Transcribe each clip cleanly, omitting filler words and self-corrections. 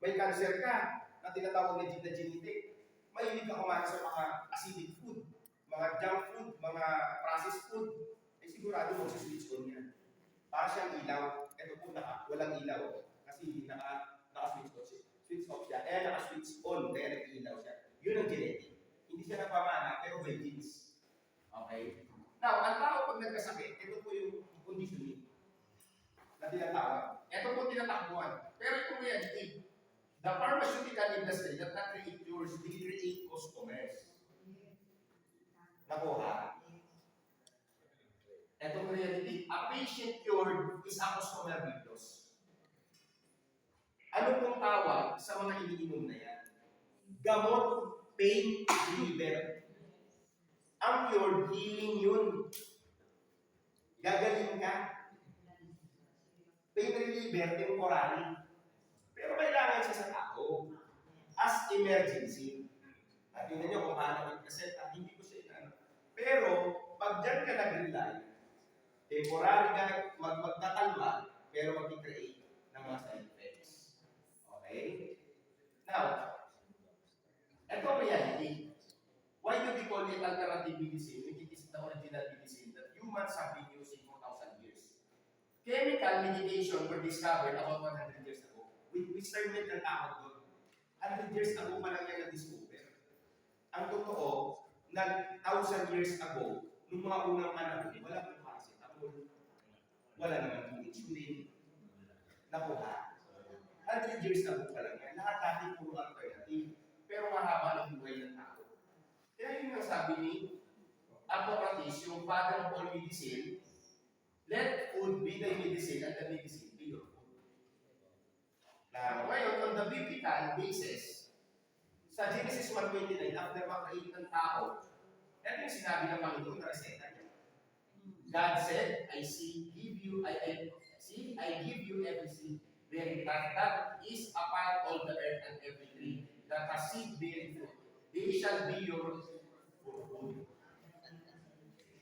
may cancer ka na tinatawag na genetic, mahilig ka kumain sa mga acidic food, mga junk food, mga processed food, ay sigurado mag-switch on yan. Para siyang ilaw. Ito po walang ilaw. Kasi naka-switch off siya. Switch off siya. Kaya naka-switch on, kaya nag-ilaw siya. Yun ang genetic. Hindi siya napamana, pero by genes. Okay? Now, ang tao pag nagkasakit, ito po yung conditioning na tinatawag. Ito po tinatakbuhan. Pero kung reality, the pharmaceutical industry that not create cures, they create customers. Nakuha. Ito po reality, a patient cured is a customer with loss. Ano pong tawag sa mga iniinom na yan? Gamot, pain reliever. Ang cure, healing yun. Gagaling ka. Pain reliever, temporary. Pero kailangan siya sa tao. As emergency. At tingnan nyo kung paano mag-present. Hindi ko siya inano. Pero, pag dyan ka nag-rely, temporary ka magkakalma, pero mag-create ng mga side effects. Okay? Now, ito reality. Why do we call it alternative medicine? It is the original medicine that humans have been using for 1,000 years. Chemical medication were discovered about 100 years ago. Which term yung tawag doon? 100 years ago pa lang yan na-discover. Ang totoo, nag-1,000 years ago, nung mga unang panahon, wala pong paracetamol, wala naman pong insulin, nakuha. 100 years ago pa lang yan. Lahat dati puro alternative. Pero mahaba ng buhay ng tao. Kaya yung nasabi ni Hippocrates, yung father of all medicine, let food be thy medicine and the medicine be your food. Now, ngayon, on the biblical basis, sa Genesis 1:29, after makreate ng tao, ito yung sinabi ng Panginoon na reseta niya. God said, I give you every seed, bearing that is upon all the earth and every tree, that has seed bearing fruit. They shall be your food.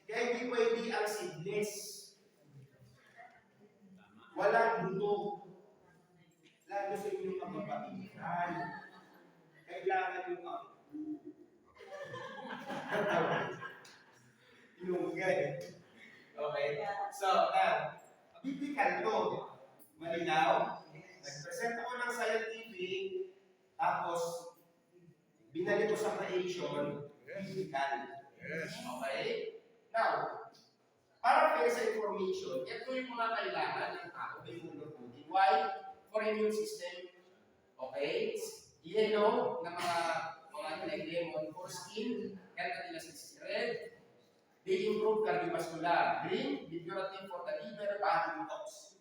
Kaya hindi pwede ang seedless. Walang buto. Lalo sa inyong kababaihan. Kailangan yung yung ganyan. Okay? So, biblical to. Malinaw. Nag-present ako ng scientific, tapos binalik ko sa creation, biblical. Okay? Now, para kayo sa information, ito yung mga kailangan ng tao, may immune. Why? For immune system. Okay? Yellow na mga like lemon for skin, health elasticity. Red, they improve cardiovascular. Green, curative for the liver, body detox.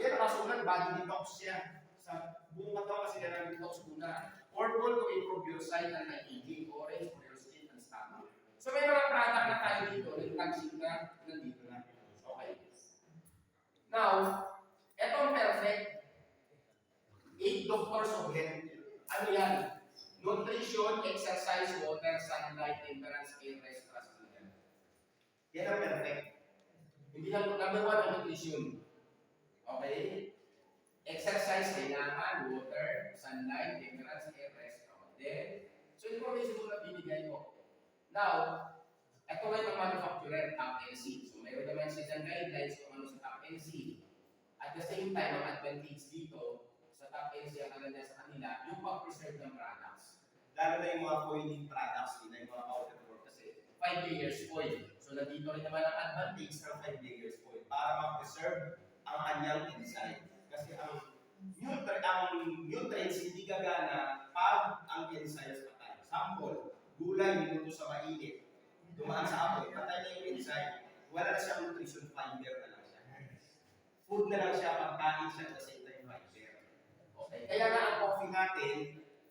Yan nakasulat, body detox siya. Sa buong katawan kasi yan ang detox muna. Purple to improve your sight and aging. Orange for your skin and stomach. So may mga product na tayo dito, yung tagsig na nandito na. Okay. Now, etong perfect, 8 doctors of health. Ano yan? Nutrition, exercise, water, sunlight, temperance, air, rest, trust, yan. Yan ang perfect. Hindi lang, number 1 ang nutrition. Okay? Exercise, kailangan, water, sunlight, temperance, air, rest. Then, so information ko na binigay ko. Now, ito ay ang manufacturer, top NC. So, mayroon naman siya dyan guidelines kung ano sa top NC. At the same time, ang advantage dito, sa top NC, ang alam niya sa kanila, yung pag-preserve ng products. Lalo na yung mga coiling products, yun yung mga outer board kasi 5 layers foil. So, nandito rin naman ang advantage ng 5 layers foil para ma-preserve ang kanyang enzyme. Kasi ang nutrients hindi gagana pag ang enzymes patay. Sample, gulay niluto sa mainit, dumaan sa apoy, patay na yung enzyme. Wala na siyang nutrition, fiber na lang siya. Food na lang siya, pagkain siya at the same time fiber. Okay. Kaya nga ang coffee natin,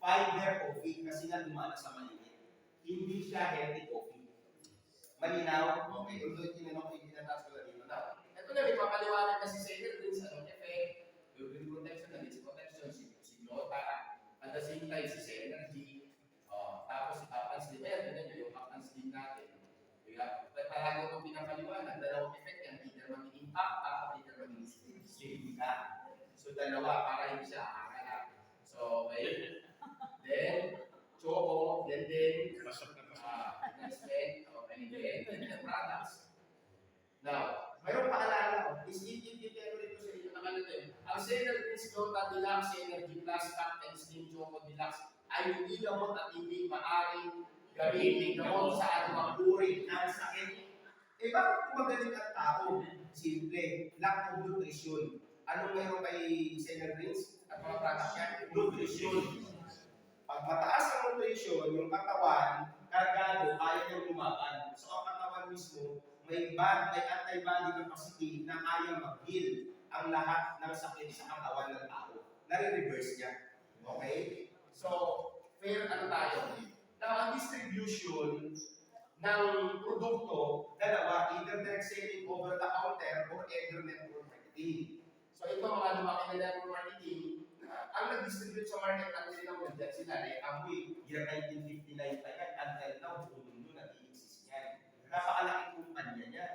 fiber coffee kasi nga dumaan sa mainit. Hindi siya healthy coffee. Malinaw? Okay. Although tinanong ko yung tinataas ko na dito na. Ito na, may papaliwanag kasi sa inyo din sa effect, urine protection, nalits protection, si glota, at the same time, si energy, tapos si Captain's Lead, ganyan yun, yung Captain's Lead natin. Kaya, talaga itong pinapaliwanag, dalawang effect yan, either maging impact, either maging steady ka. So, dalawa, para hindi siya Okay. Then, Choco, then, investment, okay, then, products. Now, Mayroong paalala. Isipin ko rito sa inyo. nakalagay, ang Sailor Prince Dota Deluxe Energy Plus Captain Slim Choco Deluxe ay hindi gamot at hindi maaaring gamitin gamot sa anumang uri ng sakit. Eh, bakit kumagaling ang tao? Simple. Lack of nutrition. Anong meron kay Senator Prince at mga product yan? Nutrition. Pag mataas ang nutrition, yung katawan, kargado, kaya niyang lumaban. So, ang katawan mismo, may antibody capacity na kaya mag-heal ang lahat ng sakit sa katawan ng tao. Nare-reverse niya. Okay? So, fair ano tayo? Now, ang distribution ng produkto, dalawa, either direct selling over the counter or either network marketing. So ito mga lumaki na network marketing, ang nag-distribute sa market ang sila mo dyan sila amoy, year 1959 pa yan, until now, buong mundo nag-i-exist yan. Napakalaking kumpanya niya.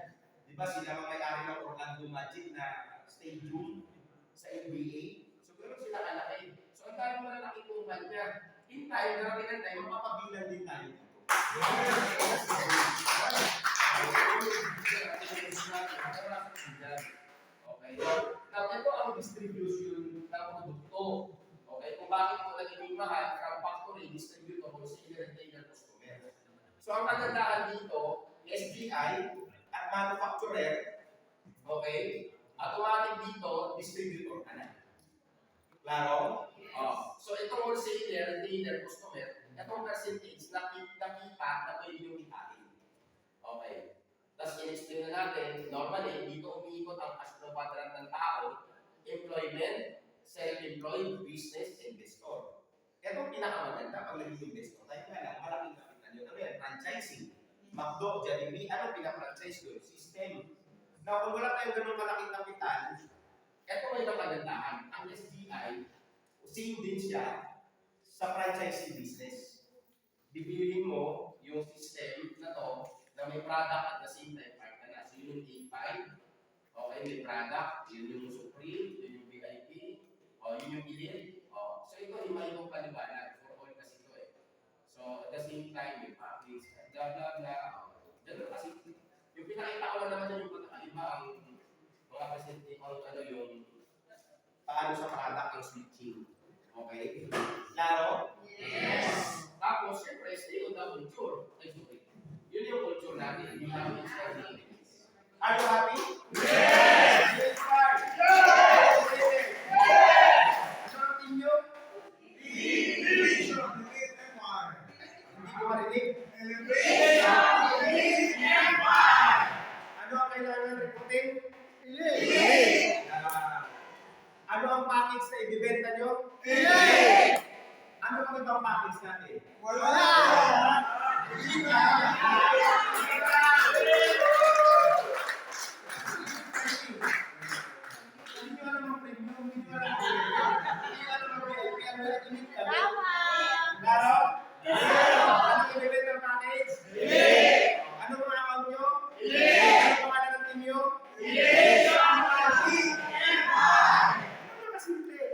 Di ba sila mga may-ari ng Orlando Magic na stadium sa NBA? So ganoon sila kalaki. So ang dami malalaking kumpanya. In time, darating ang time, mapapabilan din tayo dito. Okay. Now, ito ang distribution ng produkto. Okay. Kung bakit mo nagiging mahal from factory, distributor, wholesaler, retailer, customer. So, ang kagandahan dito, SDI at manufacturer, okay, automatic dito, distributor ka na. Klaro? So, itong wholesaler, retailer, customer, itong percentage na kita na pwede yung kitain. Okay. Tapos, in-explain na natin, normally, dito umiikot ang astro quadrant ng tao, employment, self-employed, business, investor. Itong pinakamaganda pag naging investor, tayo nga lang, malaking kapital yun. Ano yan? Franchising. McDo, Jollibee, ano pinafranchise yun? System. Now, kung wala tayong ganun malaking kapital, ito may kapagandahan. Ang SDI, same din siya sa franchising business. Bibilihin mo yung system na to na may product at the same time partner na. So, yun yung A5. Okay, may product. Yun yung Supreme. Yun yung VIP. Yun yung Elite. So, ito yung may itong paliwanag. For all kasi ito eh. So, at the same time, yung package, blah, blah, blah. Ganun kasi, yung pinakita ko lang naman yung pagkakaiba ang mga presente o ano yung paano sa product yung switching. Okay? Klaro? Yes! Tapos, syempre, stay on the culture. Yun yung culture natin. Yung namin sa Are you happy? Yes! Yes! Ano ang team nyo? Elevation! Hindi ko marinig. Ano ang kailangan reporting? Ano ang package na ibibenta nyo? Ano ang ibang package natin? Wala! Hindi nyo alam ang premium, hindi nyo alam ang VIP, ano na init kami? Klaro? Ano ang ibibenta ng package? Ano ang account nyo? Ano ang pangalan ng team nyo? Ano ang kasimple?